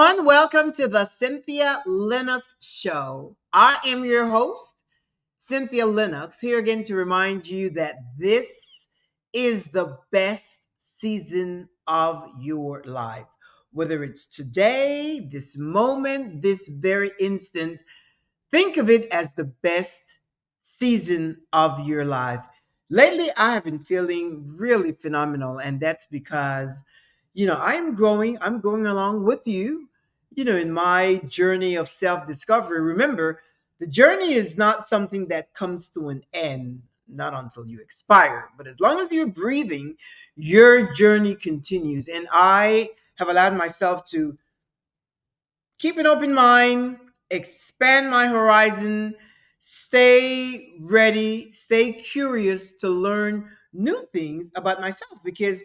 everyone. Welcome to the CYNTHIA LINOX Show. I am your host, Cynthia Lennox, here again to remind you that this is the best season of your life. Whether it's today, this moment, this very instant, think of it as the best season of your life. Lately, I have been feeling really phenomenal, and that's because, I am growing. I'm going along with you, in my journey of self discovery. Remember, the journey is not something that comes to an end, not until you expire. But as long as you're breathing, your journey continues. And I have allowed myself to keep an open mind, expand my horizon, stay ready, stay curious to learn new things about myself because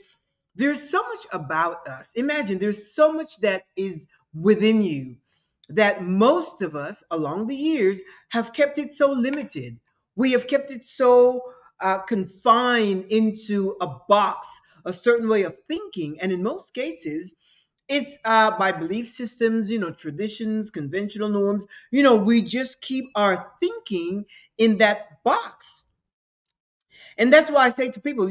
there's so much about us. Imagine there's so much that is within you that most of us along the years have kept it so limited. We have kept it so confined into a box, a certain way of thinking. And in most cases, it's by belief systems, traditions, conventional norms. We just keep our thinking in that box. And that's why I say to people,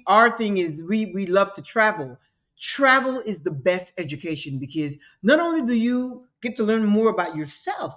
our thing is we love to travel. Travel is the best education because not only do you get to learn more about yourself,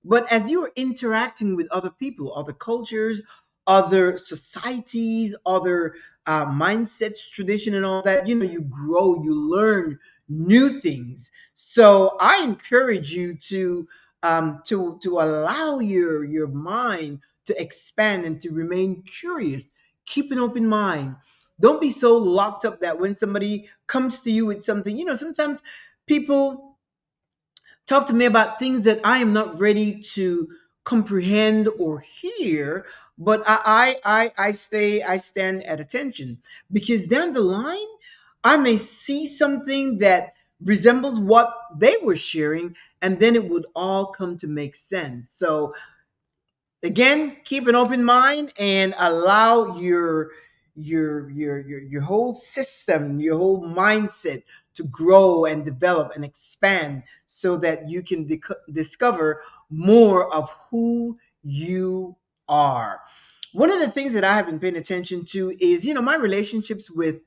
but as you are interacting with other people, other cultures, other societies, other mindsets, tradition, and all that, you grow, you learn new things. So I encourage you to allow your mind to expand and to remain curious. Keep an open mind. Don't be so locked up that when somebody comes to you with something, sometimes people talk to me about things that I am not ready to comprehend or hear, but I stand at attention because down the line I may see something that resembles what they were sharing, and then it would all come to make sense. So again, keep an open mind and allow your whole system, your whole mindset to grow and develop and expand so that you can discover more of who you are. One of the things that I have been paying attention to is, my relationships with,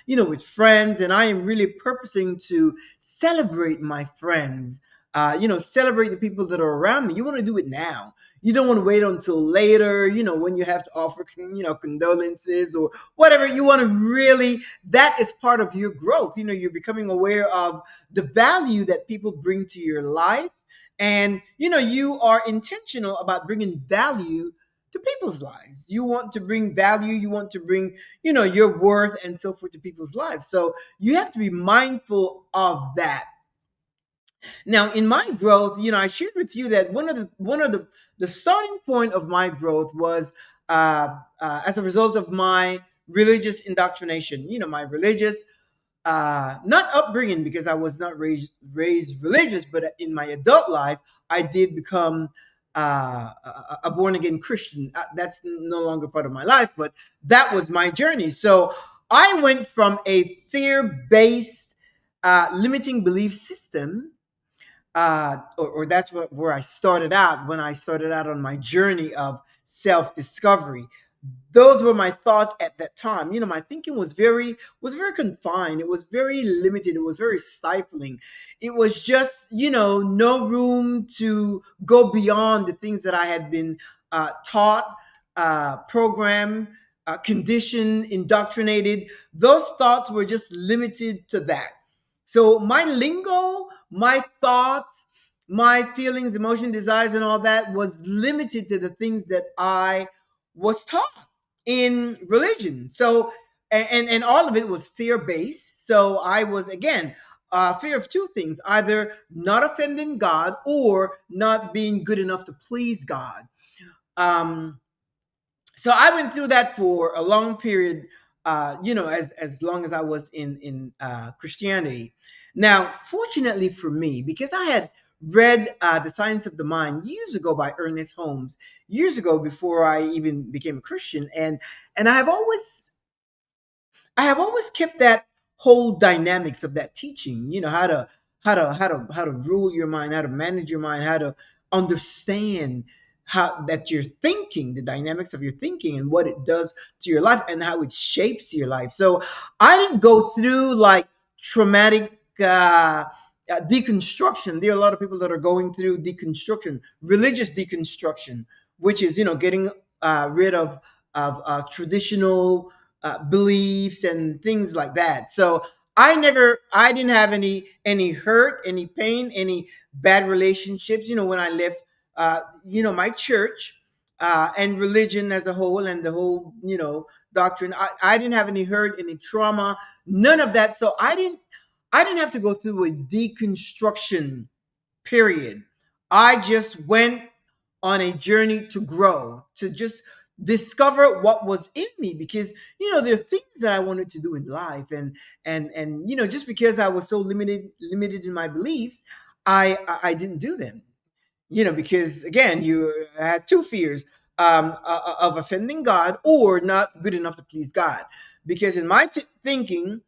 with friends, and I am really purposing to celebrate my friends. Celebrate the people that are around me. You want to do it now. You don't want to wait until later, when you have to offer, condolences or whatever. You want to really, that is part of your growth. You're becoming aware of the value that people bring to your life. And, you are intentional about bringing value to people's lives. You want to bring value. You want to bring, your worth and so forth to people's lives. So you have to be mindful of that. Now, in my growth, I shared with you that one of the starting point of my growth was as a result of my religious indoctrination. My religious not upbringing because I was not raised religious, but in my adult life, I did become a born again Christian. That's no longer part of my life, but that was my journey. So I went from a fear based limiting belief system or that's where I started out when I started out on my journey of self discovery. Those were my thoughts at that time. My thinking was very confined. It was very limited. It was very stifling. It was just no room to go beyond the things that I had been taught, programmed, conditioned, indoctrinated. Those thoughts were just limited to that. So my lingo, my thoughts, my feelings, emotion, desires, and all that was limited to the things that I was taught in religion. So, and all of it was fear based. So I was, again, fear of two things: either not offending God or not being good enough to please God. Um, so I went through that for a long period, as long as I was in Christianity. Now, fortunately for me, because I had read The Science of the Mind years ago by Ernest Holmes, years ago before I even became a Christian, and I have always kept that whole dynamics of that teaching, how to how to rule your mind, how to manage your mind, how to understand how that you're thinking, the dynamics of your thinking and what it does to your life and how it shapes your life. So I didn't go through like traumatic deconstruction. There are a lot of people that are going through deconstruction, religious deconstruction, which is getting rid of traditional beliefs and things like that. So I didn't have any hurt, any pain, any bad relationships. When I left, my church and religion as a whole, and the whole, doctrine. I didn't have any hurt, any trauma, none of that. So I didn't have to go through a deconstruction period. I just went on a journey to grow, to just discover what was in me, because there are things that I wanted to do in life, and just because I was so limited in my beliefs, I didn't do them. Because again, you had two fears, of offending God or not good enough to please God. Because in my thinking,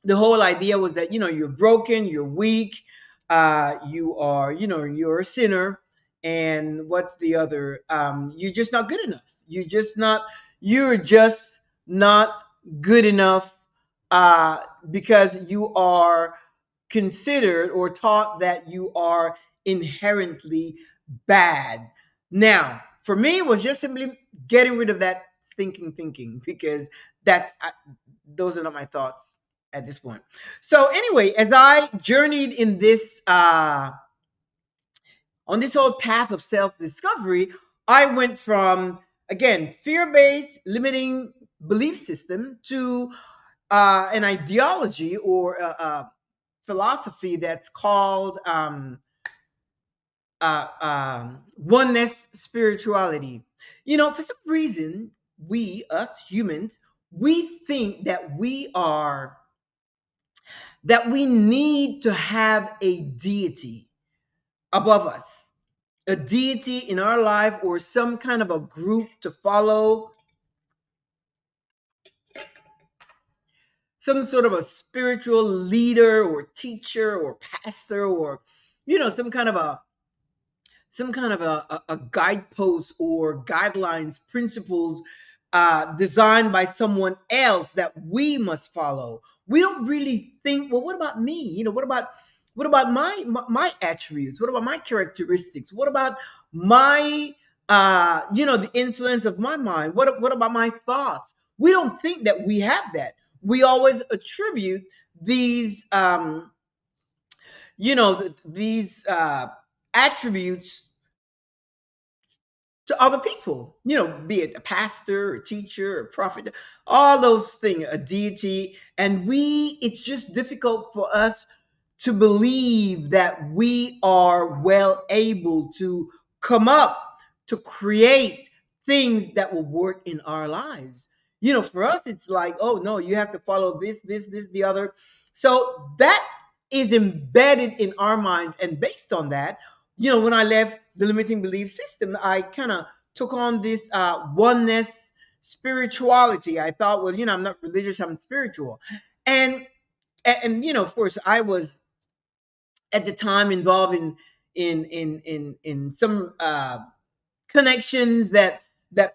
the whole idea was that you're broken, you're weak, you are you're a sinner, and what's the other, you're just not good enough, you're just not good enough, because you are considered or taught that you are inherently bad. Now for me, it was just simply getting rid of that stinking thinking, because those are not my thoughts at this point. So anyway, as I journeyed in this on this whole path of self-discovery, I went from, again, fear-based limiting belief system to an ideology or a philosophy that's called oneness spirituality. For some reason, us humans, we think that we need to have a deity above us, a deity in our life, or some kind of a group to follow, some sort of a spiritual leader or teacher or pastor, or some kind of a guidepost or guidelines, principles designed by someone else that we must follow. We don't really think, well, what about me? What about my attributes? What about my characteristics? What about my the influence of my mind? What about my thoughts? We don't think that we have that. We always attribute these these attributes to other people, be it a pastor, a teacher, a prophet, all those things, a deity. And it's just difficult for us to believe that we are well able to come up to create things that will work in our lives. For us, it's like, oh no, you have to follow this, the other. So that is embedded in our minds. And based on that, when I left the limiting belief system, I kind of took on this oneness spirituality. I thought, well, I'm not religious, I'm spiritual. And of course, I was at the time involved in some connections that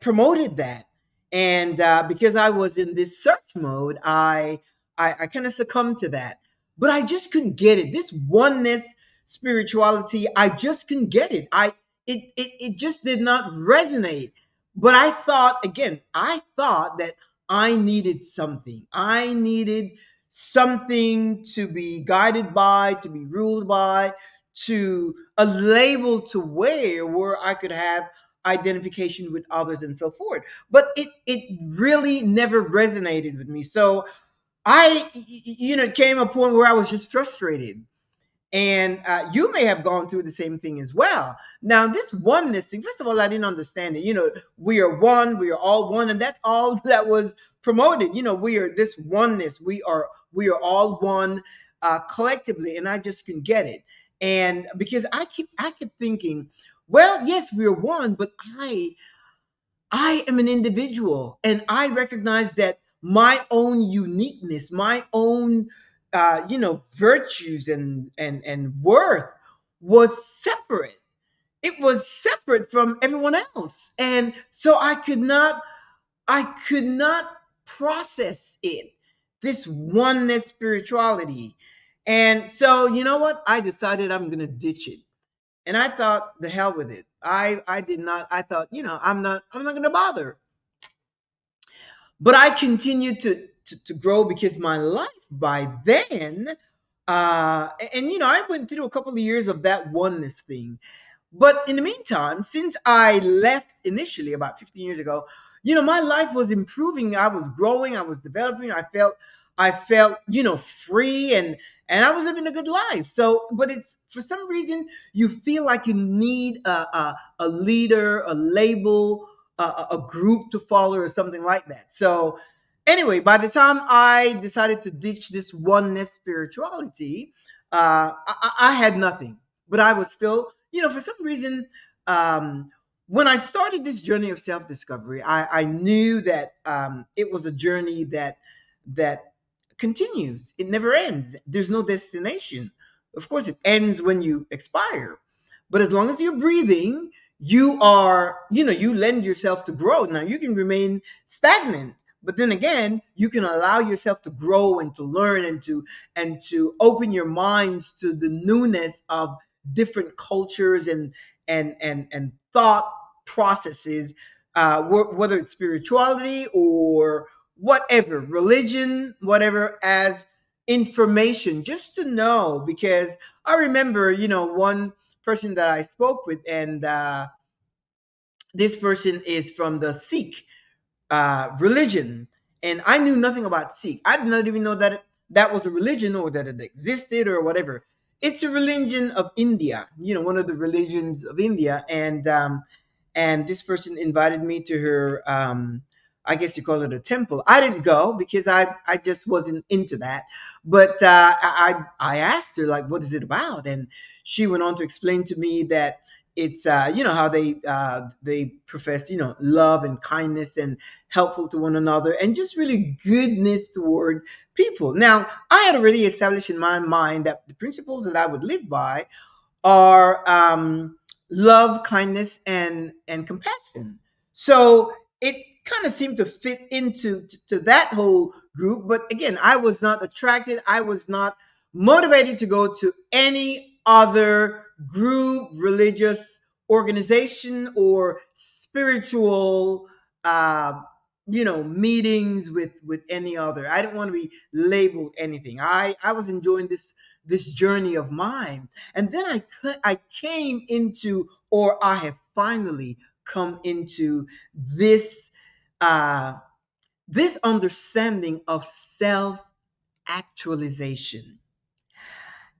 promoted that. And because I was in this search mode, I kind of succumbed to that. But I just couldn't get it. This oneness spirituality, I just couldn't get it. It just did not resonate. But I thought that I needed something. I needed something to be guided by, to be ruled by, to a label to wear where I could have identification with others and so forth. But it really never resonated with me. So it came a point where I was just frustrated. And you may have gone through the same thing as well. Now, this oneness thing, first of all, I didn't understand it. We are one, we are all one, and that's all that was promoted. We are this oneness, we are all one collectively, and I just couldn't get it. And because I kept thinking, well, yes, we are one, but I am an individual, and I recognize that my own uniqueness, my own virtues and worth was separate. It was separate from everyone else, and so I could not process it. This oneness spirituality, and so you know what? I decided I'm gonna ditch it, and I thought the hell with it. I did not. I thought I'm not gonna bother. But I continued to grow because my life by then, and I went through a couple of years of that oneness thing. But in the meantime, since I left initially about 15 years ago, my life was improving. I was growing. I was developing. I felt, free, and I was living a good life. So, but it's for some reason you feel like you need a leader, a label, a group to follow, or something like that. So, anyway, by the time I decided to ditch this oneness spirituality, I had nothing, but I was still, for some reason, when I started this journey of self-discovery, I knew that it was a journey that continues. It never ends. There's no destination. Of course, it ends when you expire, but as long as you're breathing, you lend yourself to grow. Now you can remain stagnant, but then again, you can allow yourself to grow and to learn and to open your minds to the newness of different cultures and thought processes, whether it's spirituality or whatever, religion, whatever, as information, just to know. Because I remember, one person that I spoke with, and this person is from the Sikh religion, and I knew nothing about Sikh. I did not even know that that was a religion or that it existed or whatever. It's a religion of India, one of the religions of India, and this person invited me to her. I guess you call it a temple. I didn't go because I just wasn't into that. But I asked her, like, what is it about, and she went on to explain to me that it's how they profess, love and kindness and helpful to one another, and just really goodness toward people. Now, I had already established in my mind that the principles that I would live by are love, kindness, and compassion. So it kind of seemed to fit into to that whole group. But again, I was not attracted. I was not motivated to go to any other group, religious organization, or spiritual meetings with any other. I didn't want to be labeled anything. I was enjoying this journey of mine. And then I came into, or I have finally come into this uh, this understanding of self actualization.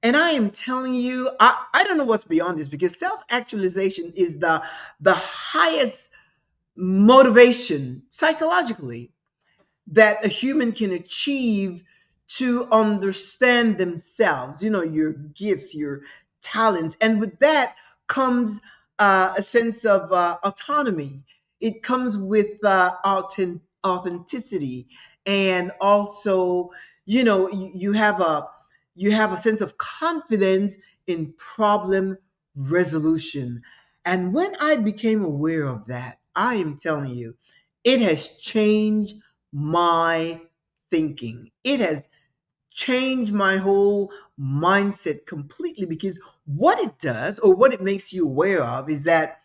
And I am telling you, I don't know what's beyond this, because self actualization is the highest motivation psychologically that a human can achieve to understand themselves, your gifts, your talents. And with that comes a sense of autonomy. It comes with authenticity. And also, you have a sense of confidence in problem resolution. And when I became aware of that, I am telling you, it has changed my thinking. It has changed my whole mindset completely, because what it does, or what it makes you aware of, is that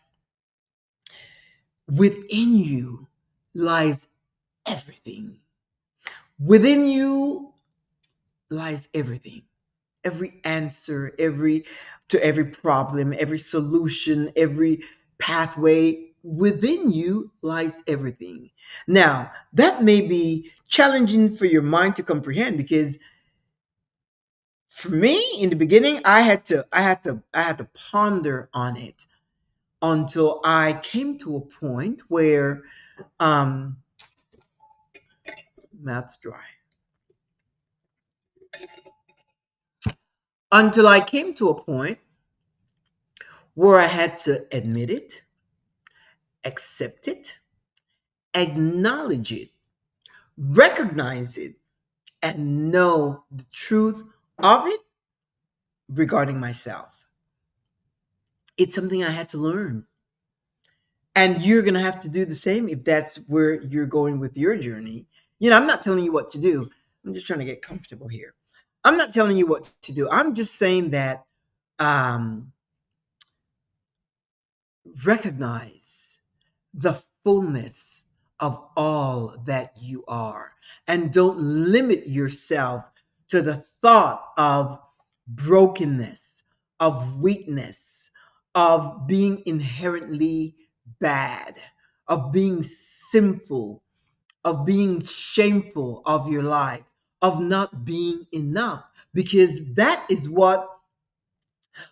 within you lies everything. Within you lies everything. Every answer, every problem, every solution, every pathway, within you lies everything. Now, that may be challenging for your mind to comprehend, because for me, in the beginning, I had to ponder on it until I came to a point where um mouth's dry. Until I came to a point where I had to admit it, accept it, acknowledge it, recognize it, and know the truth of it regarding myself. It's something I had to learn. And you're going to have to do the same if that's where you're going with your journey. I'm not telling you what to do. I'm just trying to get comfortable here. I'm not telling you what to do. I'm just saying that um, recognize the fullness of all that you are. And don't limit yourself to the thought of brokenness, of weakness, of being inherently bad, of being sinful, of being shameful of your life, of not being enough. Because that is what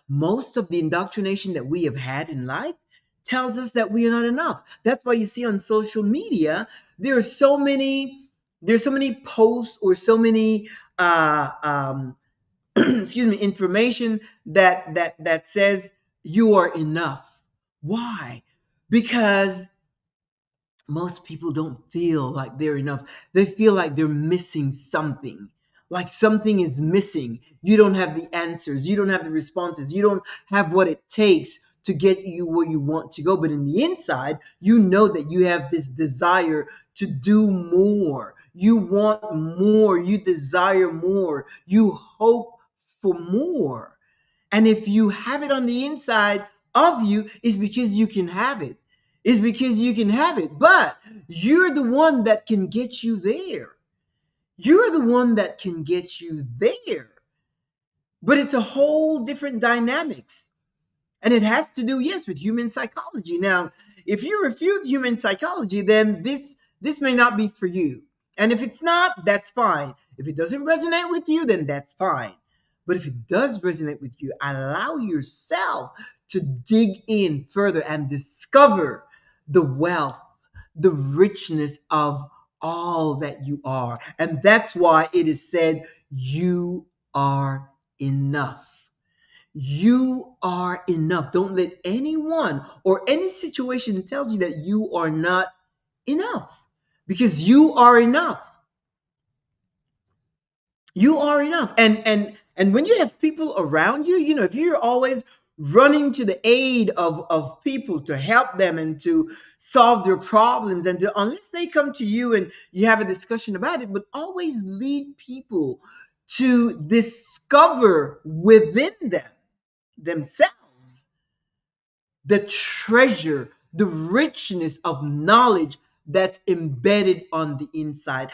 most of the indoctrination that we have had in life tells us, that we are not enough. That's why you see on social media there are so many posts or so many excuse me, information that says you are enough. Why? Because most people don't feel like they're enough. They feel like they're missing something. Like something is missing. You don't have the answers. You don't have the responses. You don't have what it takes to get you where you want to go. But in the inside, you know that you have this desire to do more. You want more. You desire more. You hope for more. And if you have it on the inside of you, it's because you can have it. It's because you can have it. But you're the one that can get you there. You're the one that can get you there. But it's a whole different dynamics. And it has to do, yes, with human psychology. Now, if you refute human psychology, then this may not be for you. And if it's not, that's fine. If it doesn't resonate with you, then that's fine. But if it does resonate with you, allow yourself to dig in further and discover the wealth, the richness of all that you are. And that's why it is said, you are enough. You are enough. Don't let anyone or any situation tell you that you are not enough, because you are enough. You are enough. And when you have people around you, if you're always running to the aid of people to help them and to solve their problems, and unless they come to you and you have a discussion about it, but always lead people to discover within themselves the treasure, the richness of knowledge that's embedded on the inside,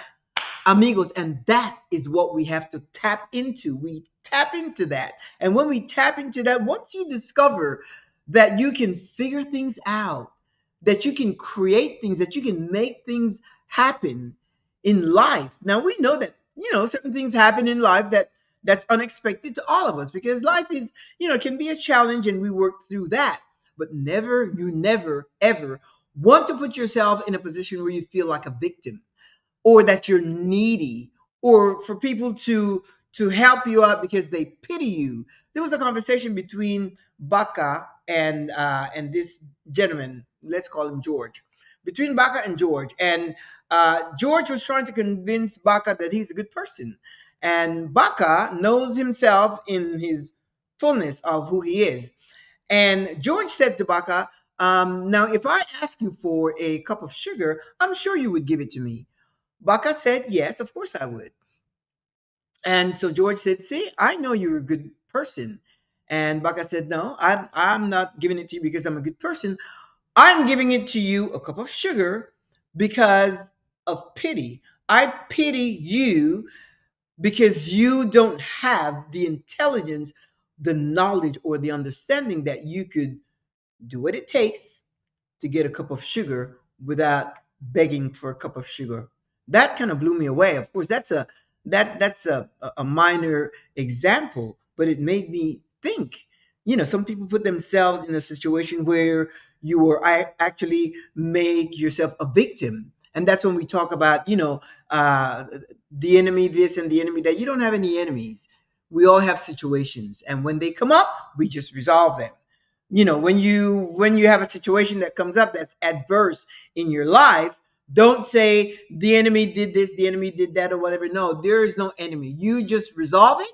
amigos. And that is what we have to tap into. We tap into that. And when we tap into that, once you discover that you can figure things out, that you can create things, that you can make things happen in life. Now we know that, certain things happen in life that's unexpected to all of us, because life is, can be a challenge, and we work through that. But you never, ever want to put yourself in a position where you feel like a victim, or that you're needy, or for people to help you out because they pity you. There was a conversation between Baka and this gentleman. Let's call him George. Between Baka and George, and George was trying to convince Baka that he's a good person, and Baka knows himself in his fullness of who he is. And George said to Baka, "Now, if I ask you for a cup of sugar, I'm sure you would give it to me." Baka said, "Yes, of course I would." And so George said, "See, I know you're a good person." And Baka said, "No, I'm not giving it to you because I'm a good person. I'm giving it to you, a cup of sugar, because of pity. I pity you because you don't have the intelligence, the knowledge, or the understanding that you could do what it takes to get a cup of sugar without begging for a cup of sugar." That kind of blew me away. Of course, that's a minor example, but it made me think. Some people put themselves in a situation where actually make yourself a victim. And that's when we talk about, the enemy this and the enemy that. You don't have any enemies. We all have situations, and when they come up, we just resolve them. When you have a situation that comes up that's adverse in your life, Don't say the enemy did this, the enemy did that, or whatever. No, there is no enemy. You just resolve it,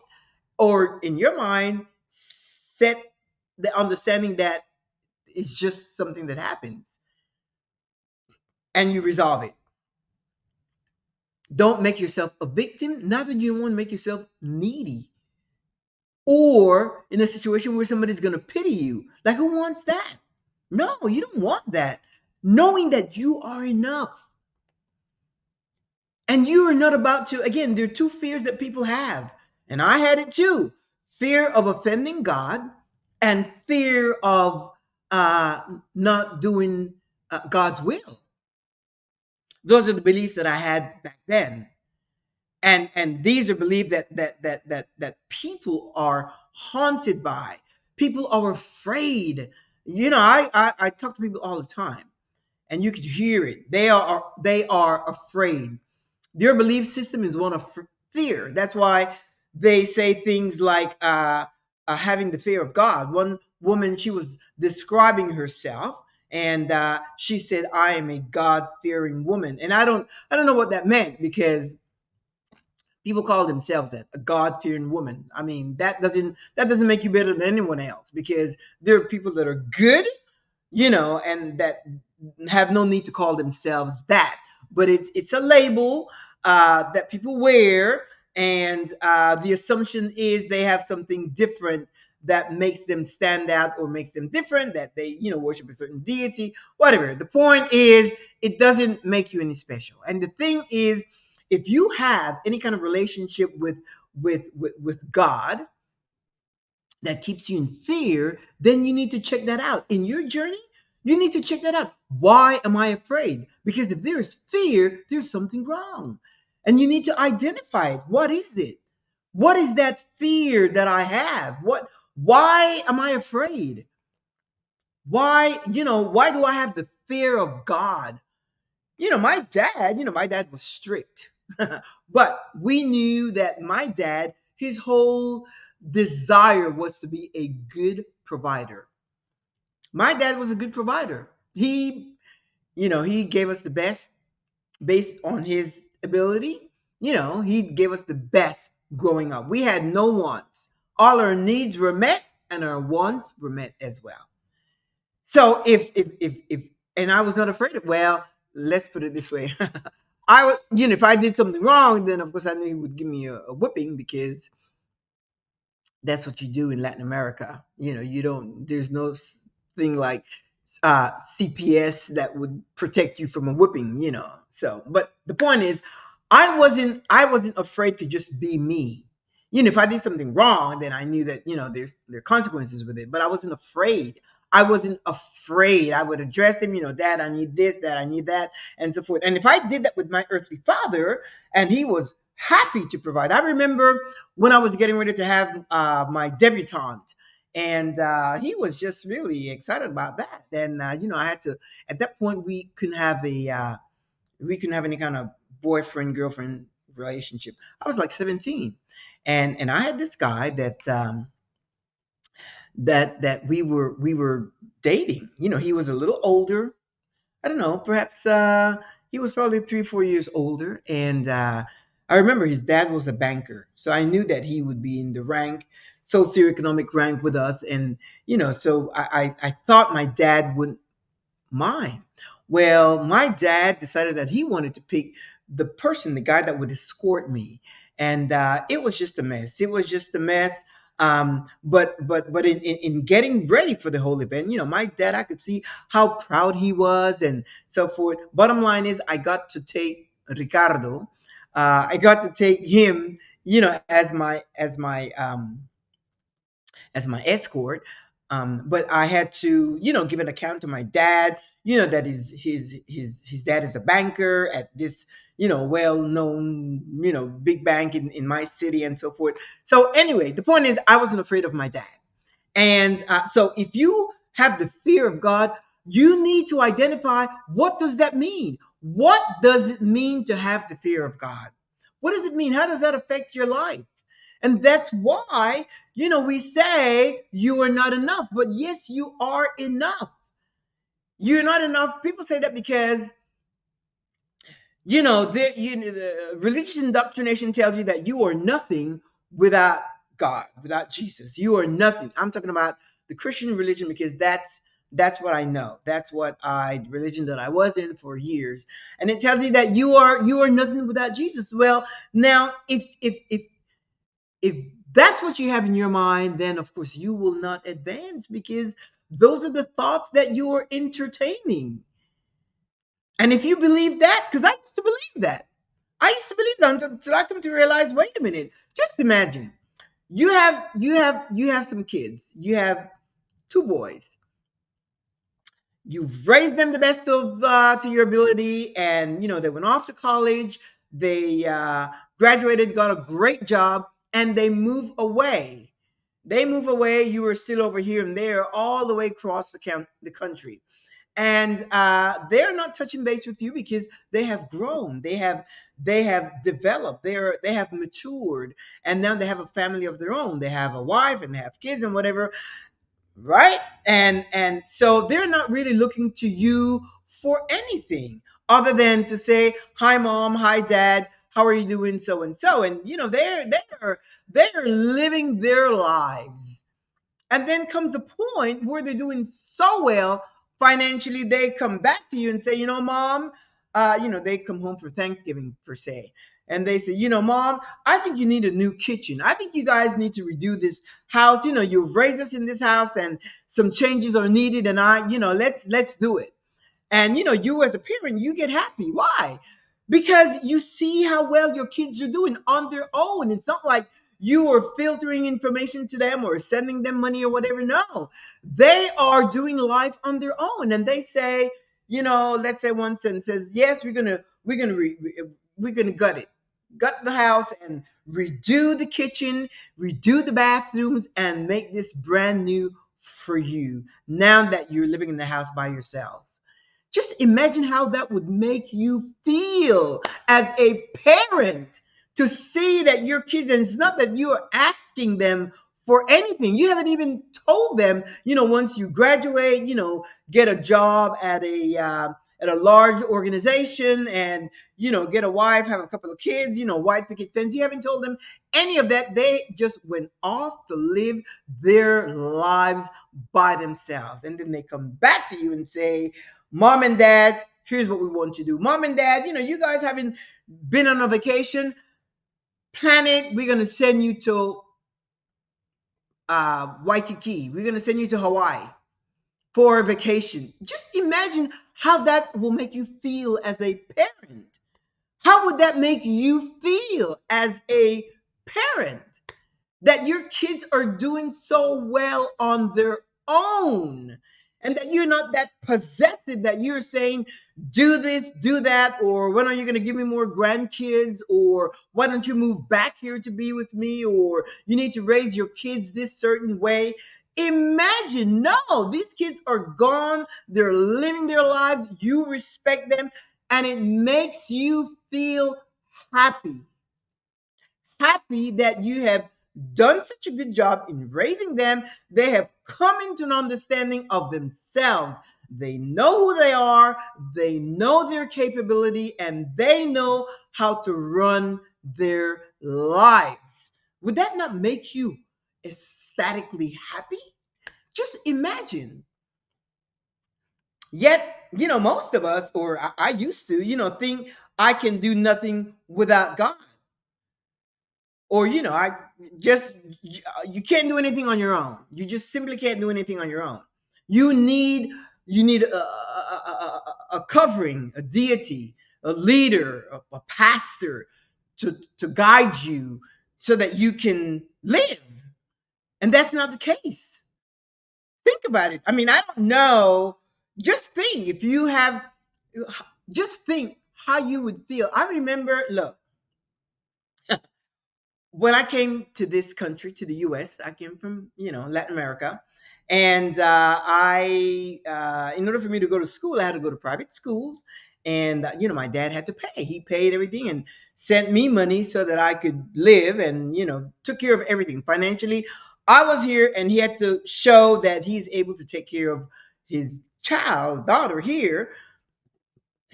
or in your mind, set the understanding that it's just something that happens, and you resolve it. Don't make yourself a victim. Neither do you want to make yourself needy or in a situation where somebody's going to pity you. Like, who wants that? No, you don't want that. Knowing that you are enough. And you are not about to, again, there are two fears that people have. And I had it too: fear of offending God and fear of uh, not doing God's will. Those are the beliefs that I had back then. And these are beliefs that people are haunted by. People are afraid. I talk to people all the time, and you could hear it. They are afraid. Their belief system is one of fear. That's why they say things like having the fear of God. One woman, she was describing herself, and she said, "I am a God-fearing woman." And I don't know what that meant, because people call themselves that, a God-fearing woman. I mean, that doesn't make you better than anyone else, because there are people that are good, and that have no need to call themselves that. But it's a label that people wear, and the assumption is they have something different that makes them stand out or makes them different, that they worship a certain deity, whatever. The point is, it doesn't make you any special. And the thing is, if you have any kind of relationship with God that keeps you in fear, then you need to check that out. In your journey, you need to check that out. Why am I afraid? Because if there is fear, there's something wrong. And you need to identify it. What is it? What is that fear that I have? Why am I afraid? Why do I have the fear of God? My dad was strict. But we knew that my dad, his whole desire was to be a good provider. My dad was a good provider. He gave us the best based on his ability. He gave us the best growing up. We had no wants. All our needs were met, and our wants were met as well. So if and I was not afraid of, well, let's put it this way. I would, if I did something wrong, then of course I knew he would give me a whipping, because that's what you do in Latin America. You don't. There's no thing like CPS that would protect you from a whipping. So, but the point is, I wasn't afraid to just be me. If I did something wrong, then I knew that there are consequences with it. But I wasn't afraid. I wasn't afraid. I would address him. Dad, I need this. Dad, I need that, and so forth. And if I did that with my earthly father, and he was happy to provide. I remember when I was getting ready to have my debutante, and he was just really excited about that. And I had to. At that point, we couldn't have any kind of boyfriend girlfriend relationship. I was like 17, and I had this guy that we were dating. He was a little older. I don't know, perhaps he was probably 3, 4 years older. And I remember his dad was a banker. So I knew that he would be in the socioeconomic rank with us. And, so I thought my dad wouldn't mind. Well, my dad decided that he wanted to pick the guy that would escort me. And it was just a mess. It was just a mess. But in getting ready for the whole event, my dad, I could see how proud he was and so forth. Bottom line is, I got to take Ricardo. I got to take him, as my escort. But I had to, give an account to my dad, that his dad is a banker at this, well-known, big bank in my city and so forth. So anyway, the point is, I wasn't afraid of my dad. And so if you have the fear of God, you need to identify, what does that mean? What does it mean to have the fear of God? What does it mean? How does that affect your life? And that's why, we say you are not enough. But yes, you are enough. You're not enough. People say that because The religious indoctrination tells you that you are nothing without God, without Jesus. You are nothing. I'm talking about the Christian religion because that's what I know. That's what the religion that I was in for years, and it tells you that you are nothing without Jesus. Well, now if that's what you have in your mind, then of course you will not advance because those are the thoughts that you are entertaining. And if you believe that, because I used to believe that. I used to believe that until I come to realize, wait a minute, just imagine. You have some kids. You have two boys. You've raised them the best of to your ability, and they went off to college. They graduated, got a great job, and they move away. They move away. You are still over here and there, all the way across the country, and they're not touching base with you because they have grown, they have developed, they have matured, and now they have a family of their own. They have a wife and they have kids and whatever, right? And so they're not really looking to you for anything other than to say hi mom, hi dad, how are you doing, so and so. And they're living their lives, and then comes a point where they're doing so well financially, they come back to you and say, mom, they come home for Thanksgiving per se. And they say, mom, I think you need a new kitchen. I think you guys need to redo this house. You've raised us in this house and some changes are needed. And let's do it. And you as a parent, you get happy. Why? Because you see how well your kids are doing on their own. It's not like you are filtering information to them or sending them money or whatever. No, they are doing life on their own. And they say, let's say one son says, yes, we're gonna gut the house and redo the kitchen, redo the bathrooms, and make this brand new for you now that you're living in the house by yourselves. Just imagine how that would make you feel as a parent to see that your kids, and it's not that you are asking them for anything. You haven't even told them, once you graduate, get a job at a large organization and, get a wife, have a couple of kids, white picket fence. You haven't told them any of that. They just went off to live their lives by themselves. And then they come back to you and say, mom and dad, here's what we want to do. Mom and dad, you guys haven't been on a vacation. Plan it. We're going to send you to Waikiki. We're going to send you to Hawaii for a vacation. Just imagine how that will make you feel as a parent. How would that make you feel as a parent? That your kids are doing so well on their own, and that you're not that possessive that you're saying, do this, do that, or when are you going to give me more grandkids, or why don't you move back here to be with me, or you need to raise your kids this certain way. Imagine, no, these kids are gone, they're living their lives, you respect them, and it makes you feel happy. Happy that you have done such a good job in raising them. They have come into an understanding of themselves. They know who they are, they know their capability, and they know how to run their lives. Would that not make you ecstatically happy? Just imagine. Yet, most of us, or I used to, think I can do nothing without God. Or I just you can't do anything on your own. You just simply can't do anything on your own. You need a covering, a deity, a leader, a pastor to guide you so that you can live. And that's not the case. Think about it. I mean, I don't know. Just think if you have just think how you would feel. I remember, look, when I came to this country, to the U.S., I came from Latin America, and in order for me to go to school, I had to go to private schools, and my dad had to pay. He paid everything and sent me money so that I could live, and took care of everything financially. I was here, and he had to show that he's able to take care of his daughter here.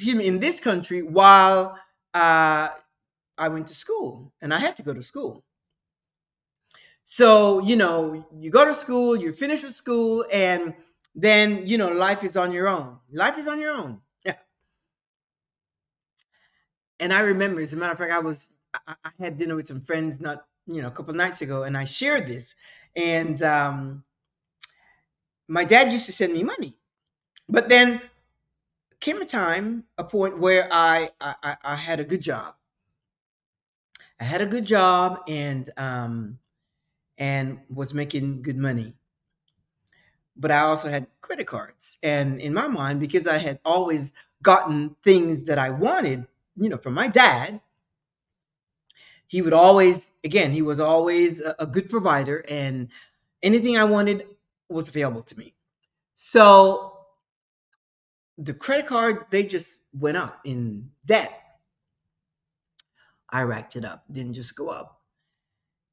excuse me, in this country while uh, I went to school and I had to go to school. So, you go to school, you're finished with school, and then, life is on your own. Life is on your own. Yeah. And I remember, as a matter of fact, I had dinner with some friends not, a couple of nights ago, and I shared this. And my dad used to send me money. But then came a point where I had a good job. I had a good job and was making good money. But I also had credit cards. And in my mind, because I had always gotten things that I wanted, from my dad, he would always, again, he was always a good provider, and anything I wanted was available to me. So the credit card, they just went up in debt. I racked it up, didn't just go up.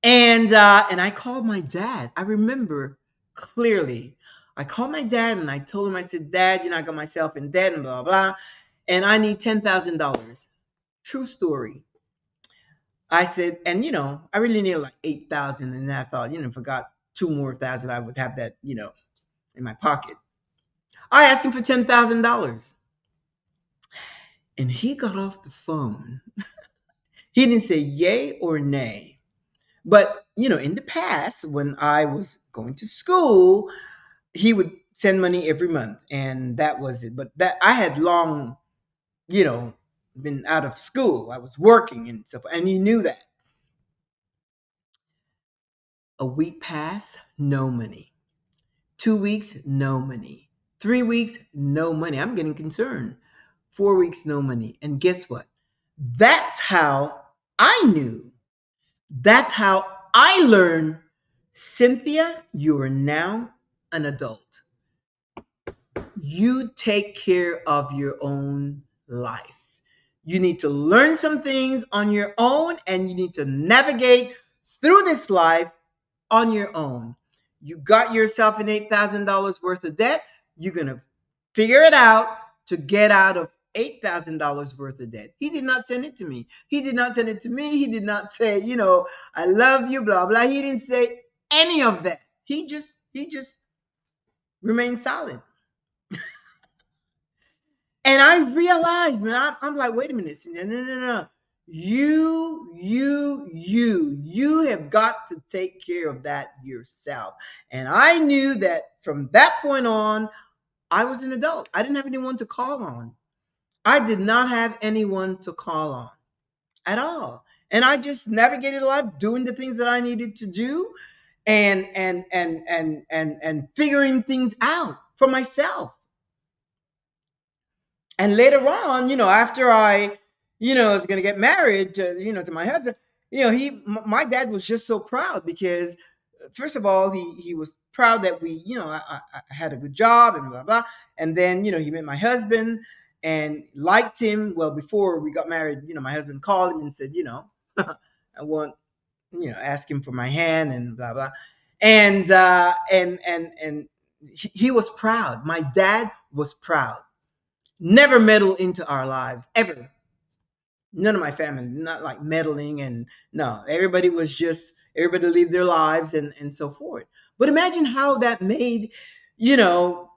And I called my dad. I remember clearly. I called my dad and I told him, I said, Dad, I got myself in debt and blah blah, and I need $10,000. True story. I said, and I really needed like 8,000, and I thought, if I got two more thousand, I would have that, in my pocket. I asked him for $10,000, and he got off the phone. He didn't say yay or nay. But, in the past, when I was going to school, he would send money every month, and that was it. But that I had long, you know, been out of school. I was working and stuff, and he knew that. A week passed, no money. 2 weeks, no money. 3 weeks, no money. I'm getting concerned. 4 weeks, no money. And guess what? That's how I knew. That's how I learned, Cynthia, you are now an adult. You take care of your own life. You need to learn some things on your own, and you need to navigate through this life on your own. You got yourself an $8,000 worth of debt. You're going to figure it out to get out of $8,000 worth of debt. He did not send it to me. He did not send it to me. He did not say, I love you, blah, blah. He didn't say any of that. He just remained silent. And I realized, man, I'm like, wait a minute, no, no, no, no. You have got to take care of that yourself. And I knew that from that point on, I was an adult. I didn't have anyone to call on. I did not have anyone to call on at all. And I just navigated life doing the things that I needed to do and figuring things out for myself. And later on, after I, was going to get married to my husband, my dad was just so proud because, first of all, he was proud that I had a good job and blah, blah. And then, he met my husband and liked him. Well, before we got married, my husband called him and said, I want, ask him for my hand and blah, blah. And he was proud. My dad was proud. Never meddle into our lives, ever. None of my family, not like meddling, and no, everybody lived their lives and so forth. But imagine how that made, you know,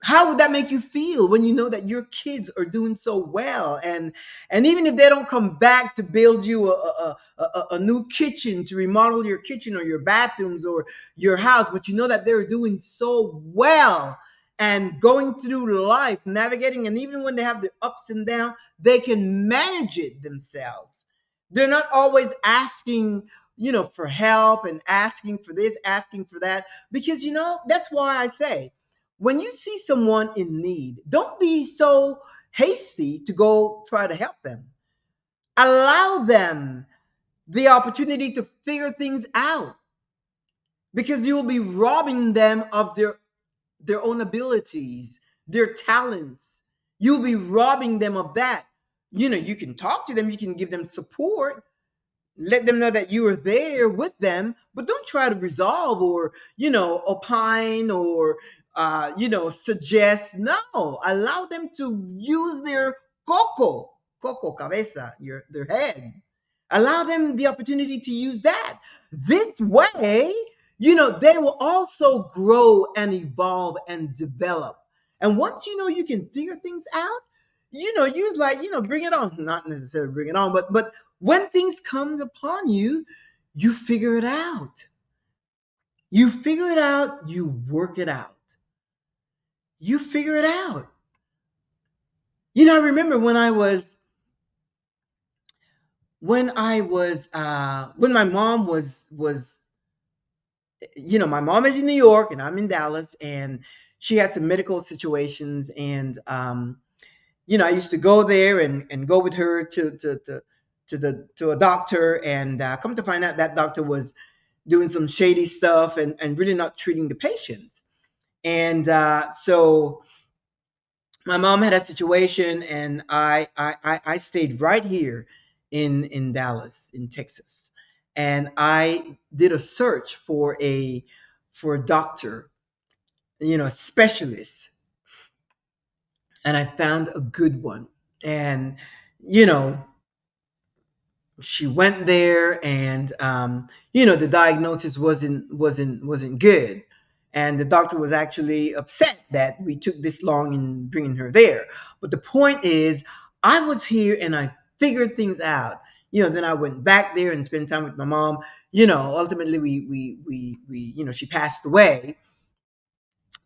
how would that make you feel when you know that your kids are doing so well, and even if they don't come back to build you a new kitchen, to remodel your kitchen or your bathrooms or your house, but you know that they're doing so well and going through life navigating, and even when they have the ups and downs, they can manage it themselves. They're not always asking, for help and asking for this, asking for that, because that's why I say, when you see someone in need, don't be so hasty to go try to help them. Allow them the opportunity to figure things out, because you'll be robbing them of their own abilities, their talents. You'll be robbing them of that. You can talk to them, you can give them support, let them know that you are there with them, but don't try to resolve or opine or suggest. No, allow them to use their coco cabeza, their head. Allow them the opportunity to use that. This way, they will also grow and evolve and develop. And once you can figure things out, use like, bring it on. Not necessarily bring it on, but when things come upon you, you figure it out. You figure it out, you work it out. You figure it out. I remember when my mom was my mom is in New York and I'm in Dallas, and she had some medical situations, and I used to go there and go with her to a doctor, and come to find out that doctor was doing some shady stuff and really not treating the patients. And so my mom had a situation, and I stayed right here in Dallas, in Texas, and I did a search for a doctor, a specialist, and I found a good one. And you know she went there, and the diagnosis wasn't good, and the doctor was actually upset that we took this long in bringing her there. But the point is, I was here and I figured things out. Then I went back there and spent time with my mom. Ultimately we she passed away.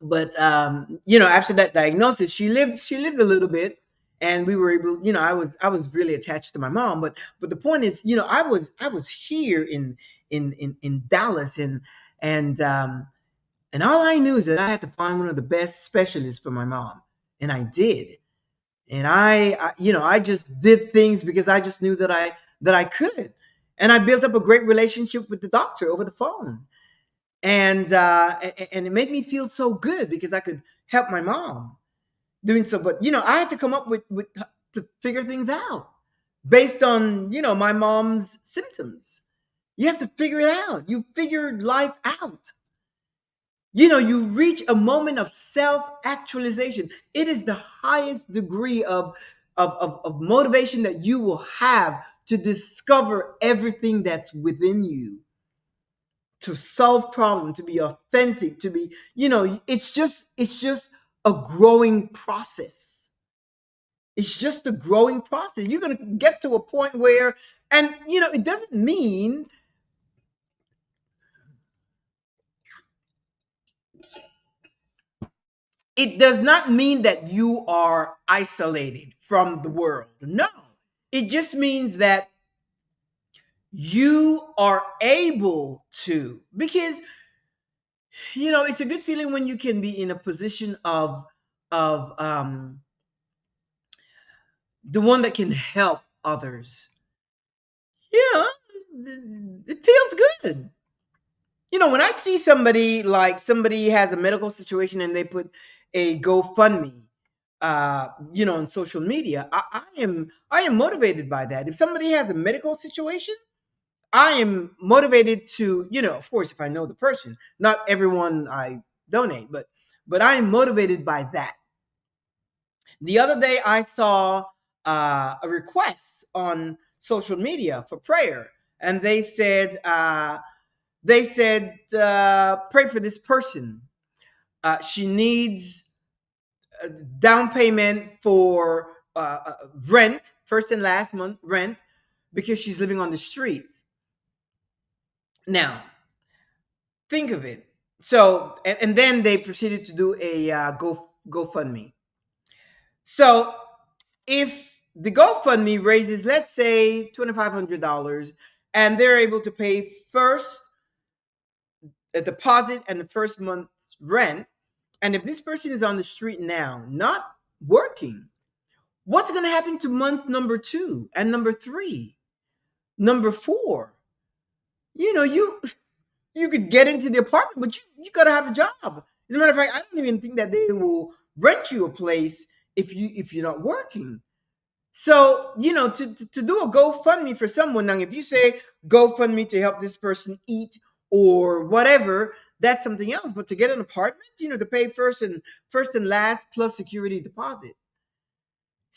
But after that diagnosis, she lived a little bit, and we were able, I was really attached to my mom. But the point is, I was here in Dallas, and all I knew is that I had to find one of the best specialists for my mom, and I did. And I just did things because I just knew that I could. And I built up a great relationship with the doctor over the phone, and it made me feel so good because I could help my mom doing so. But I had to come up with to figure things out based on my mom's symptoms. You have to figure it out. You figure life out. You reach a moment of self actualization. It is the highest degree of motivation that you will have to discover everything that's within you, to solve problems, to be authentic, to be, it's just a growing process. It's just a growing process. You're going to get to a point where, and it does not mean that you are isolated from the world. No. It just means that you are able to, because it's a good feeling when you can be in a position of the one that can help others. Yeah, it feels good. When I see somebody, like somebody has a medical situation and they put a GoFundMe, on social media, I am motivated by that. If somebody has a medical situation, I am motivated to, of course, if I know the person. Not everyone I donate, but I am motivated by that. The other day, I saw a request on social media for prayer, and they said, pray for this person. She needs a down payment for rent, first and last month rent, because she's living on the street. Now, think of it. So, and then they proceeded to do a GoFundMe. So, if the GoFundMe raises, let's say, $2,500, and they're able to pay first a deposit and the first month's rent, and if this person is on the street now, not working, what's going to happen to month number 2 and number 3, number 4? You could get into the apartment, but you got to have a job. As a matter of fact, I don't even think that they will rent you a place if you're not working. So, to do a GoFundMe for someone, now if you say GoFundMe to help this person eat or whatever, that's something else. But to get an apartment, to pay first and last plus security deposit.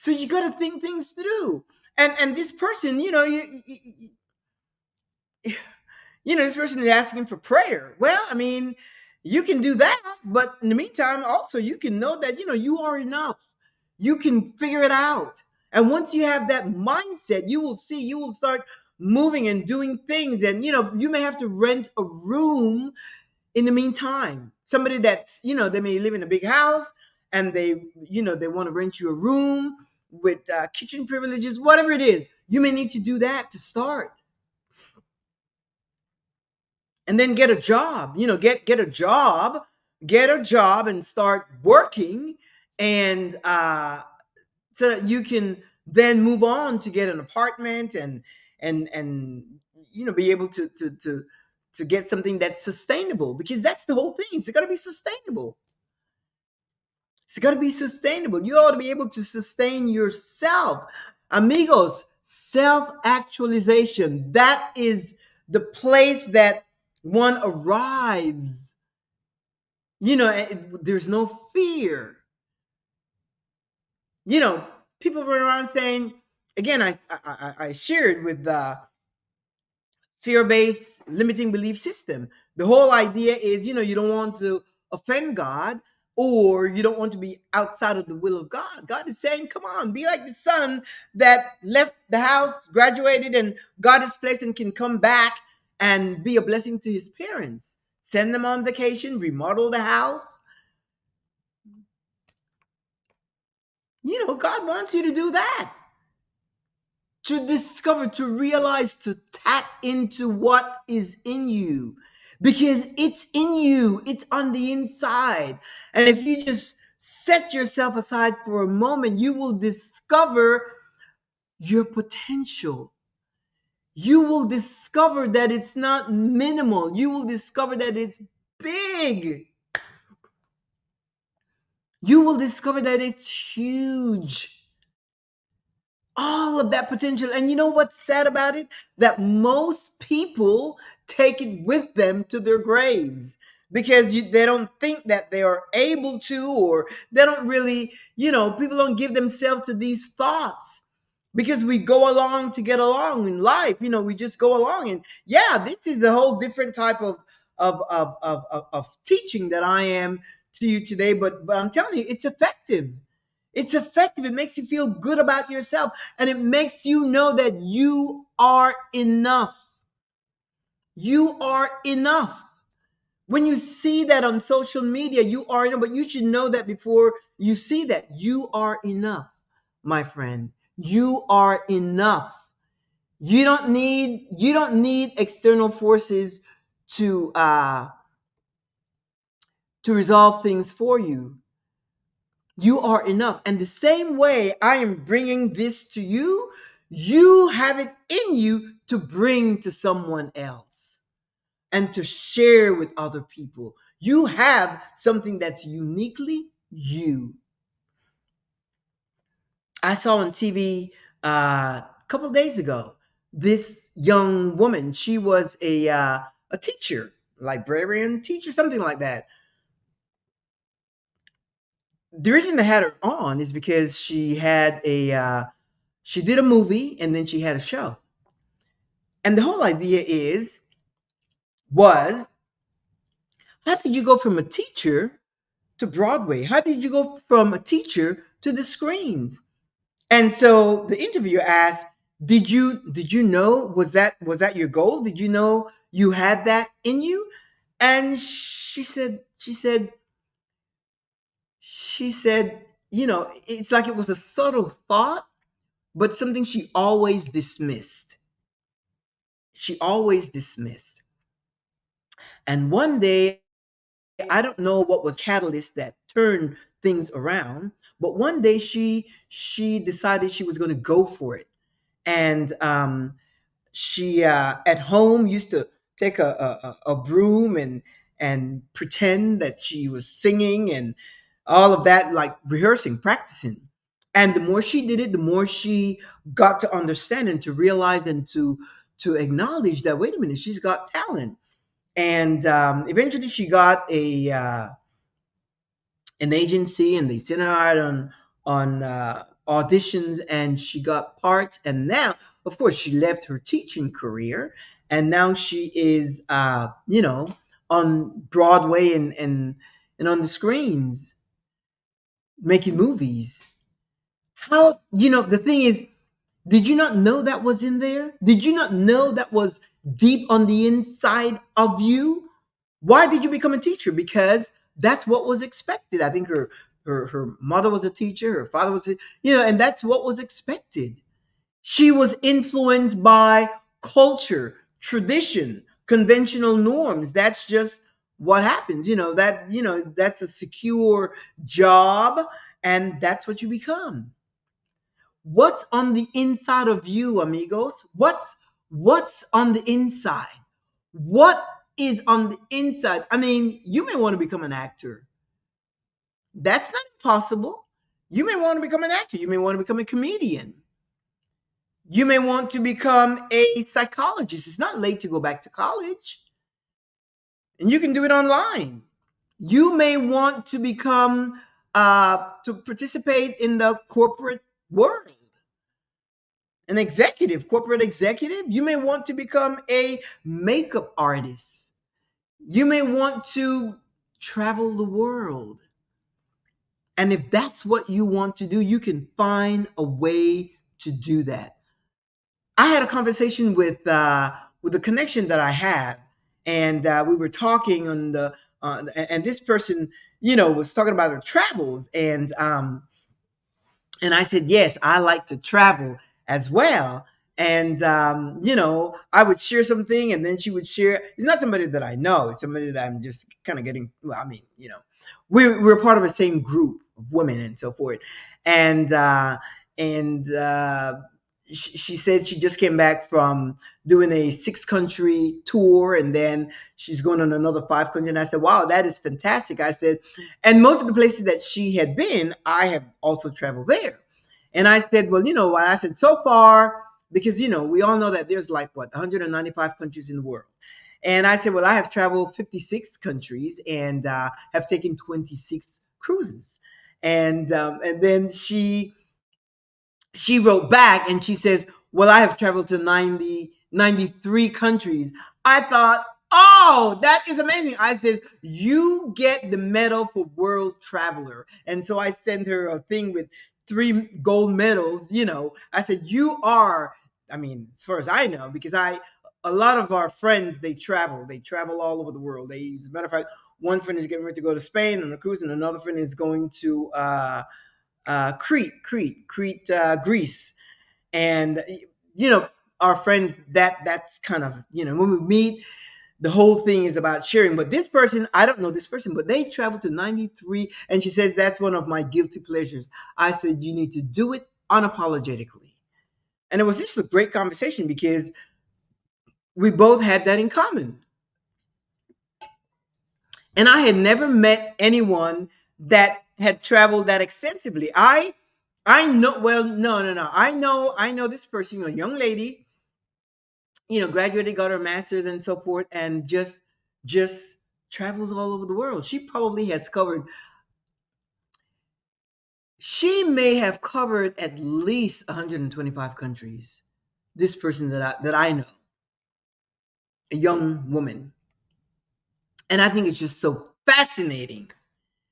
So you got to think things through. And this person, this person is asking for prayer. Well, I mean, you can do that, but in the meantime, also you can know that you are enough. You can figure it out. And once you have that mindset, you will start moving and doing things. And you may have to rent a room in the meantime. Somebody that's, they may live in a big house and they want to rent you a room with kitchen privileges, whatever it is. You may need to do that to start, and then get a job. Get a job and start working, and so that you can then move on to get an apartment, and be able to get something that's sustainable, because that's the whole thing. It's got to be sustainable. It's got to be sustainable. You ought to be able to sustain yourself. Amigos, self actualization. That is the place that one arrives. There's no fear. You know, People run around saying, again, I shared with fear-based limiting belief system. The whole idea is, you don't want to offend God, or you don't want to be outside of the will of God. God is saying, come on, be like the son that left the house, graduated, and got his place, and can come back and be a blessing to his parents. Send them on vacation, remodel the house. God wants you to do that. To discover, to realize, to tap into what is in you, because it's in you, it's on the inside. And if you just set yourself aside for a moment, you will discover your potential. You will discover that it's not minimal. You will discover that it's big. You will discover that it's huge. All of that potential. And you know what's sad about it? That most people take it with them to their graves, because they don't think that they are able to, or they don't really, people don't give themselves to these thoughts, because we go along to get along in life. We just go along. And yeah, this is a whole different type of teaching that I am to you today, but I'm telling you, it's effective. It's effective. It makes you feel good about yourself, and it makes you know that you are enough. You are enough. When you see that on social media, you are enough, but you should know that before you see that. You are enough, my friend. You are enough. You don't need external forces to resolve things for you. You are enough. And the same way I am bringing this to you, you have it in you to bring to someone else and to share with other people. You have something that's uniquely you. I saw on TV a couple of days ago this young woman. She was a teacher, librarian, teacher, something like that. The reason they had her on is because she did a movie, and then she had a show. And the whole idea was, how did you go from a teacher to Broadway? How did you go from a teacher to the screens? And so the interviewer asked, did you know, was that your goal? Did you know you had that in you? And she said, it's like it was a subtle thought, but something she always dismissed. She always dismissed. And one day, I don't know what was catalyst that turned things around, but one day she decided she was going to go for it. And she at home used to take a broom and pretend that she was singing and all of that, like rehearsing, practicing. And the more she did it, the more she got to understand and to realize and to acknowledge that, wait a minute, she's got talent. And eventually she got an agency, and they sent her out on auditions and she got parts. And now, of course, she left her teaching career, and now she is, on Broadway and on the screens making movies. How, the thing is, did you not know that was in there? Did you not know that was deep on the inside of you? Why did you become a teacher? Because that's what was expected. I think her mother was a teacher, her father was, and that's what was expected. She was influenced by culture, tradition, conventional norms. That's just what happens. That's a secure job, and that's what you become. What's on the inside of you, amigos? What's on the inside? What is on the inside? I mean, you may want to become an actor. That's not impossible. You may want to become an actor. You may want to become a comedian. You may want to become a psychologist. It's not late to go back to college. And you can do it online. You may want to become to participate in the corporate world. An executive, corporate executive. You may want to become a makeup artist. You may want to travel the world. And if that's what you want to do, you can find a way to do that. I had a conversation with a connection that I have, and we were talking on the and this person, was talking about her travels, and I said, yes, I like to travel as well. And, I would share something and then she would share. It's not somebody that I know. It's somebody that I'm just kind of getting, well, I mean, we're part of the same group of women and so forth. And, she said she just came back from doing a 6 country tour, and then she's going on another 5 country. And I said, wow, that is fantastic. I said, and most of the places that she had been, I have also traveled there. And I said, well, you know what? I said, so far, because, we all know that there's like, 195 countries in the world. And I said, well, I have traveled 56 countries and have taken 26 cruises. And then she wrote back and she says, well, I have traveled to 93 countries. I thought, oh, that is amazing. I said, you get the medal for world traveler. And so I sent her a thing with 3 gold medals. I said, you are, I mean, as far as I know, because a lot of our friends, they travel all over the world. As a matter of fact, one friend is getting ready to go to Spain on a cruise, and another friend is going to Crete, Greece. And our friends, that's kind of, when we meet, the whole thing is about sharing. But this person, I don't know this person, but they traveled to 93, and she says that's one of my guilty pleasures. I said, you need to do it unapologetically. And it was just a great conversation because we both had that in common. And I had never met anyone that had traveled that extensively. I know, well, no. I know this person, a young lady, graduated, got her master's and so forth, and just travels all over the world. She may have covered at least 125 countries. This person that I know, a young woman. And I think it's just so fascinating.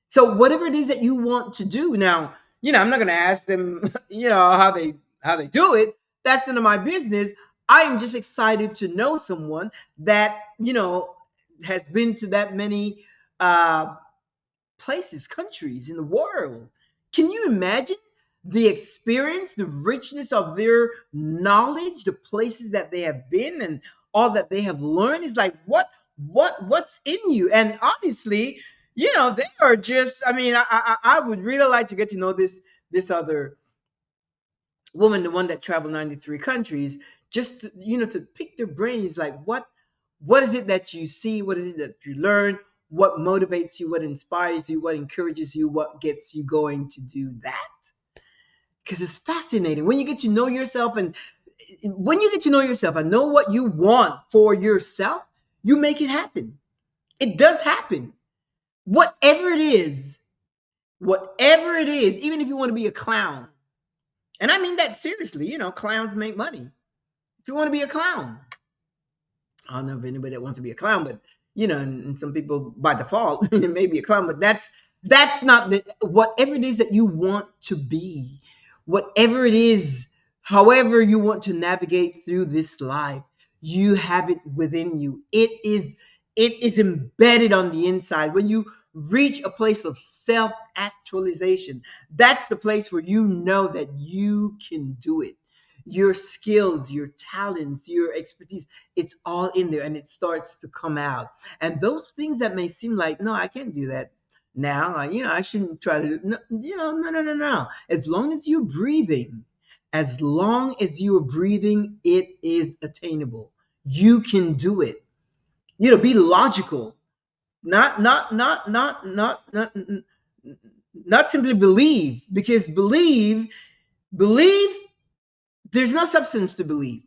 So whatever it is that you want to do now, I'm not going to ask them, how they do it. That's none of my business. I am just excited to know someone that, has been to that many places, countries in the world. Can you imagine the experience, the richness of their knowledge, the places that they have been and all that they have learned? Is like, what's in you? And obviously, they are just, I mean, I would really like to get to know this other woman, the one that traveled 93 countries, just to pick their brains. Like, what is it that you see? What is it that you learn? What motivates you? What inspires you? What encourages you? What gets you going to do that? Because it's fascinating when you get to know yourself. And when you get to know yourself and know what you want for yourself, you make it happen. It does happen. Whatever it is, even if you want to be a clown, And I mean that seriously. Clowns make money. If you want to be a clown, I don't know if anybody that wants to be a clown, but and some people by default may be a clown, but that's not the whatever it is that you want to be, whatever it is, however you want to navigate through this life, you have it within you. It is embedded on the inside. When you reach a place of self-actualization, that's the place where you know that you can do it. Your skills, your talents, your expertise, it's all in there and it starts to come out. And those things that may seem like, no, I can't do that now. I shouldn't try to, no, no, no, no, no. As long as you're breathing, as long as you are breathing, it is attainable. You can do it. Be logical, not simply believe, because believe, there's no substance to believe.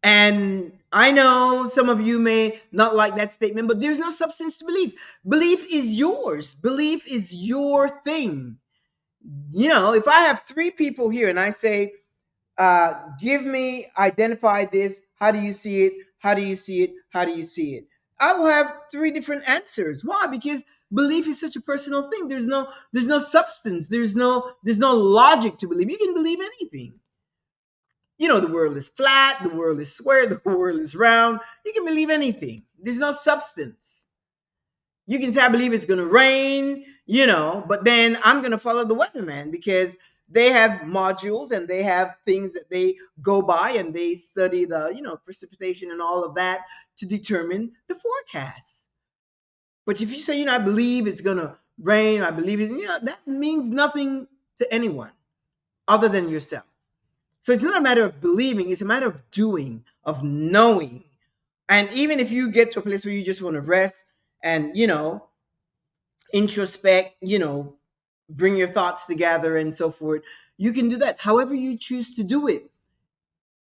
And I know some of you may not like that statement, but there's no substance to believe. Belief is yours. Belief is your thing. If I have three people here and I say, identify this. How do you see it? How do you see it? How do you see it? I will have three different answers. Why? Because belief is such a personal thing. There's no substance. There's no logic to believe. You can believe anything. The world is flat, the world is square, the world is round. You can believe anything. There's no substance. You can say, I believe it's going to rain, but then I'm going to follow the weatherman because they have modules and they have things that they go by and they study the, precipitation and all of that to determine the forecast. But if you say, I believe it's going to rain, I believe it, that means nothing to anyone other than yourself. So it's not a matter of believing, it's a matter of doing, of knowing. And even if you get to a place where you just want to rest and, introspect, bring your thoughts together and so forth, you can do that. However you choose to do it.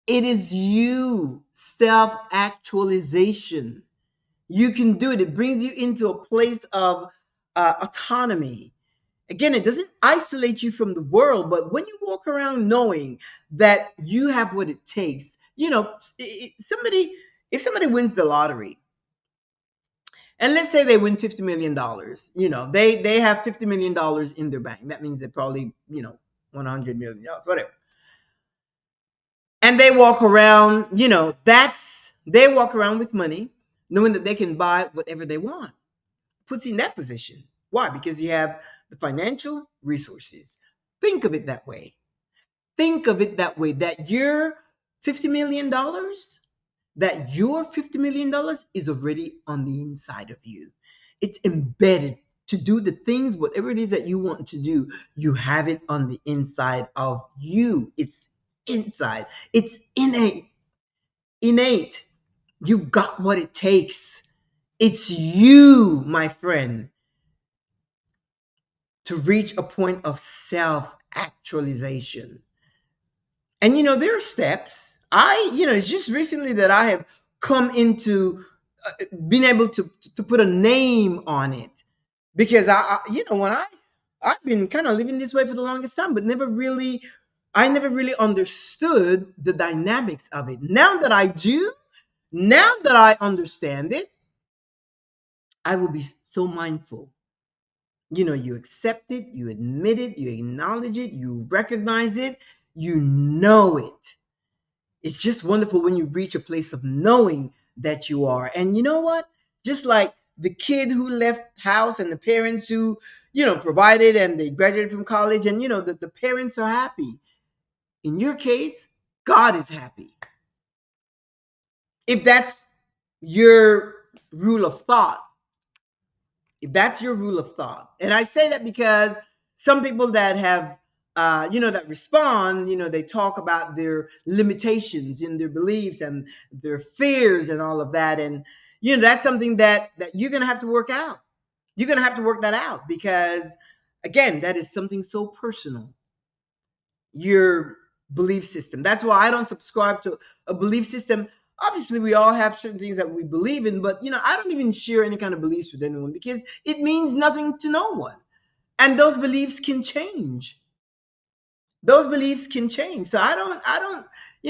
It is you, self-actualization. You can do it. It brings you into a place of autonomy. Again, it doesn't isolate you from the world, but when you walk around knowing that you have what it takes, if somebody wins the lottery, and let's say they win $50 million, they have $50 million in their bank. That means they probably, $100 million, whatever. And they walk around, they walk around with money, knowing that they can buy whatever they want. Puts you in that position. Why? Because you have the financial resources. Think of it that way. Think of it that way, that your $50 million, is already on the inside of you. It's embedded to do the things, whatever it is that you want to do. You have it on the inside of you. It's inside. It's innate. Innate. You've got what it takes. It's you, my friend, to reach a point of self-actualization. And there are steps. It's just recently that I have come into being able to put a name on it, because I've been kind of living this way for the longest time, but I never really understood the dynamics of it. Now that I do, now that I understand it, I will be so mindful. You accept it, you admit it, you acknowledge it, you recognize it, you know it. It's just wonderful when you reach a place of knowing that you are. And you know what? Just like the kid who left house and the parents who, provided and they graduated from college and, the parents are happy. In your case, God is happy. If that's your rule of thought, and I say that because some people that have that respond, they talk about their limitations in their beliefs and their fears and all of that. And that's something that you're going to have to work out. You're going to have to work that out, because again, that is something so personal, your belief system. That's why I don't subscribe to a belief system. Obviously, we all have certain things that we believe in, but I don't even share any kind of beliefs with anyone, because it means nothing to no one. And those beliefs can change. those beliefs can change. So I don't,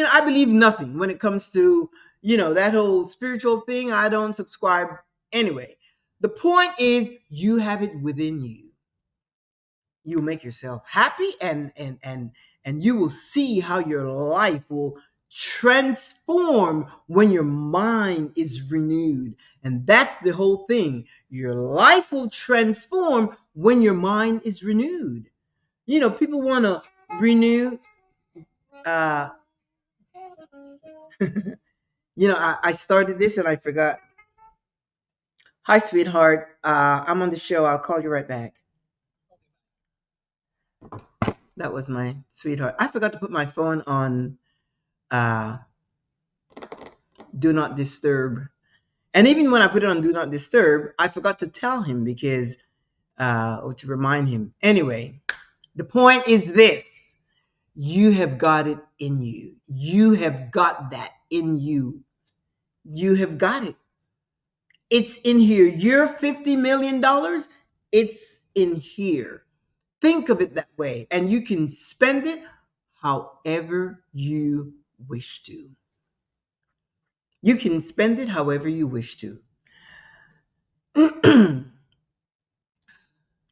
I believe nothing when it comes to, that whole spiritual thing. I don't subscribe anyway. The point is you have it within you. You make yourself happy, and you will see how your life will transform when your mind is renewed. And that's the whole thing. Your life will transform when your mind is renewed. People want to renew. uh I started this and I forgot. Hi, sweetheart. I'm on the show. I'll call you right back. That was my sweetheart. I forgot to put my phone on uh do not disturb. And even when I put it on do not disturb, I forgot to tell him because or to remind him. Anyway, the point is this. You have got it in you. You have got that in you. You have got it. It's in here. Your $50 million, it's in here. Think of it that way, and you can spend it however you wish to. You can spend it however you wish to.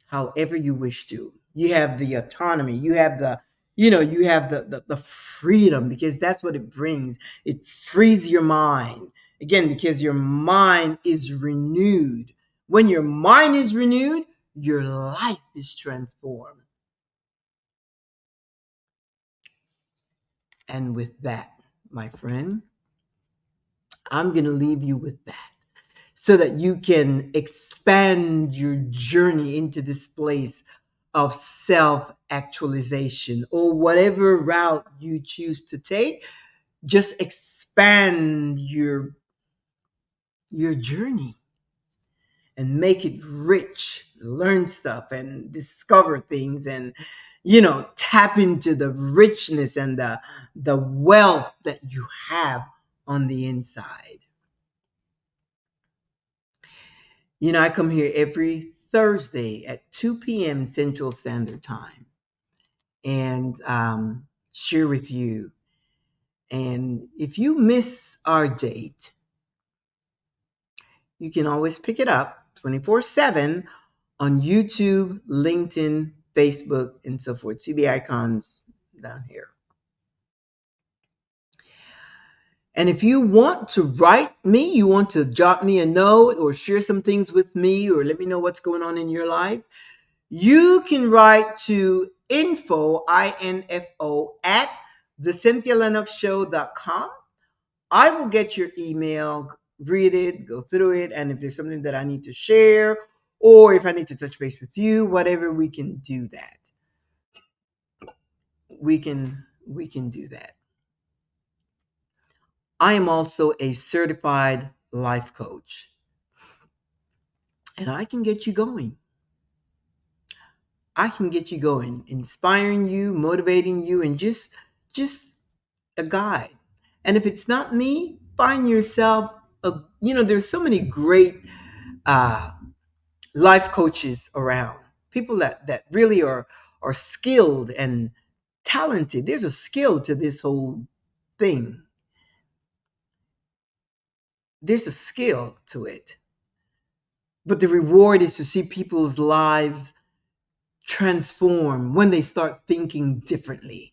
However you wish to. You have the autonomy. You have the freedom, because that's what it brings. It frees your mind. Again, because your mind is renewed. When your mind is renewed, your life is transformed. And with that, my friend, I'm going to leave you with that so that you can expand your journey into this place of self actualization, or whatever route you choose to take. Just expand your journey and make it rich. Learn stuff and discover things, and tap into the richness and the wealth that you have on the inside. I come here every Thursday at 2 p.m. Central Standard Time, and share with you. And if you miss our date, you can always pick it up 24/7 on YouTube, LinkedIn, Facebook, and so forth. See the icons down here. And if you want to write me, you want to jot me a note or share some things with me, or let me know what's going on in your life, you can write to info at the I will get your email, read it, go through it, and if there's something that I need to share, or if I need to touch base with you, whatever, we can do that. We can do that. I am also a certified life coach, and I can get you going. I can get you going, inspiring you, motivating you, and just a guide. And if it's not me, find yourself there's so many great uh, life coaches around. People that really are skilled and talented. There's a skill to this whole thing. There's a skill to it. But the reward is to see people's lives transform when they start thinking differently,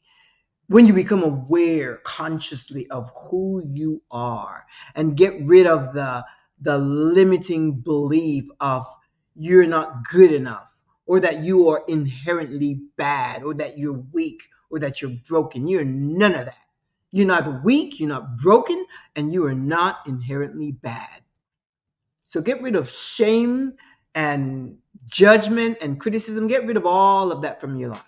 when you become aware consciously of who you are, and get rid of the limiting belief of you're not good enough, or that you are inherently bad, or that you're weak, or that you're broken. You're none of that. You're not weak, you're not broken, and you are not inherently bad. So get rid of shame and judgment and criticism. Get rid of all of that from your life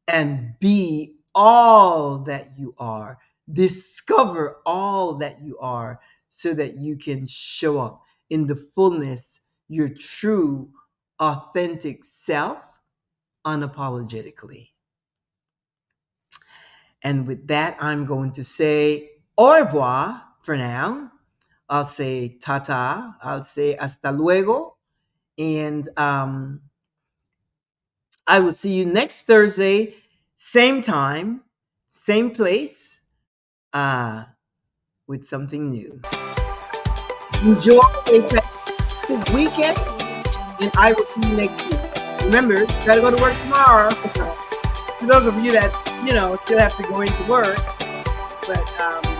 and be all that you are. Discover all that you are so that you can show up in the fullness, your true, authentic self, unapologetically. And with that, I'm going to say au revoir for now. I'll say ta-ta. I'll say hasta luego. And I will see you next Thursday Same time, same place, with something new. Enjoy a fantastic weekend, and I will see you next week. Remember, you gotta go to work tomorrow. For those of you that, still have to go into work, but